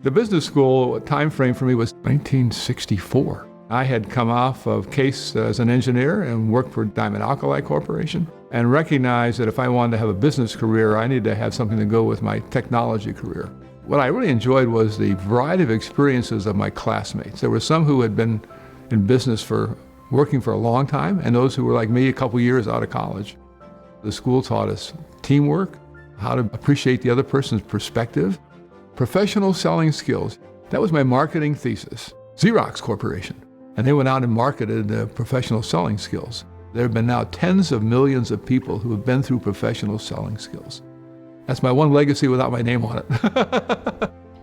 The business school time frame for me was 1964. I had come off of Case as an engineer and worked for Diamond Alkali Corporation and recognized that if I wanted to have a business career, I needed to have something to go with my technology career. What I really enjoyed was the variety of experiences of my classmates. There were some who had been in business working for a long time, and those who were like me a couple years out of college. The school taught us teamwork, how to appreciate the other person's perspective, professional selling skills. That was my marketing thesis. Xerox Corporation. And they went out and marketed professional selling skills. There have been now tens of millions of people who have been through professional selling skills. That's my one legacy without my name on it.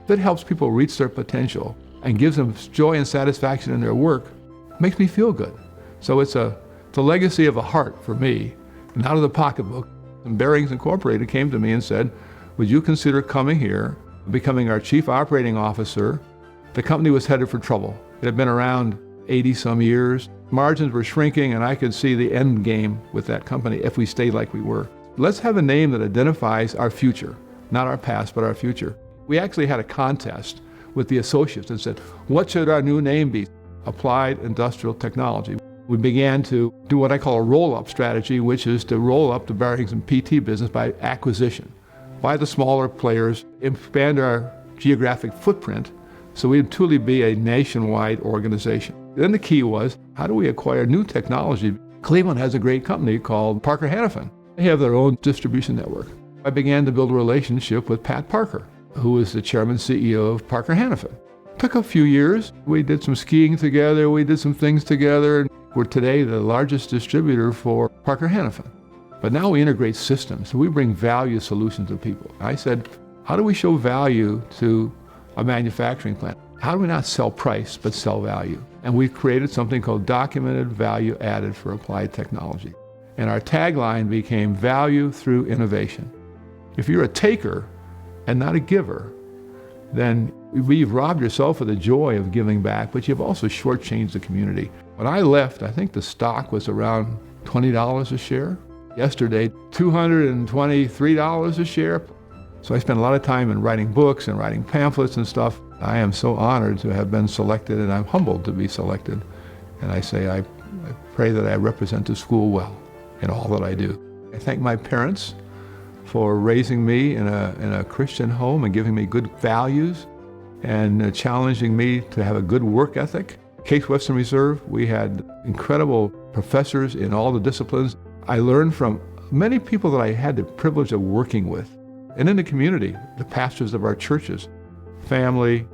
If it helps people reach their potential and gives them joy and satisfaction in their work, it makes me feel good. So it's a legacy of a heart for me, and out of the pocketbook. And Bearings Incorporated came to me and said, would you consider coming here, becoming our chief operating officer? The company was headed for trouble. It had been around 80 some years. Margins were shrinking, and I could see the end game with that company if we stayed like we were. Let's have a name that identifies our future, not our past, but our future. We actually had a contest with the associates and said, what should our new name be? Applied Industrial Technology. We began to do what I call a roll-up strategy, which is to roll up the bearings and PT business by acquisition, buy the smaller players, expand our geographic footprint so we'd truly be a nationwide organization. Then the key was, how do we acquire new technology? Cleveland has a great company called Parker Hannifin. They have their own distribution network. I began to build a relationship with Pat Parker, who was the chairman CEO of Parker Hannifin. Took a few years. We did some skiing together. We did some things together. We're today the largest distributor for Parker Hannifin. But now we integrate systems. So we bring value solutions to people. I said, how do we show value to a manufacturing plant? How do we not sell price, but sell value? And we created something called Documented Value Added for Applied Technology. And our tagline became value through innovation. If you're a taker and not a giver, then you've robbed yourself of the joy of giving back, but you've also shortchanged the community. When I left, I think the stock was around $20 a share. Yesterday, $223 a share. So I spent a lot of time in writing books and writing pamphlets and stuff. I am so honored to have been selected, and I'm humbled to be selected. And I say I pray that I represent the school well in all that I do. I thank my parents for raising me in a Christian home and giving me good values and challenging me to have a good work ethic. Case Western Reserve, we had incredible professors in all the disciplines. I learned from many people that I had the privilege of working with. And in the community, the pastors of our churches, family.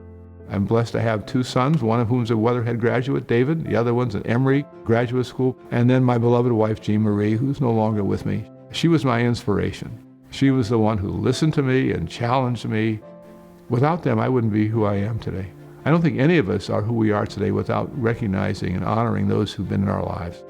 I'm blessed to have two sons, one of whom's a Weatherhead graduate, David, the other one's at Emory Graduate School, and then my beloved wife, Jean Marie, who's no longer with me. She was my inspiration. She was the one who listened to me and challenged me. Without them, I wouldn't be who I am today. I don't think any of us are who we are today without recognizing and honoring those who've been in our lives.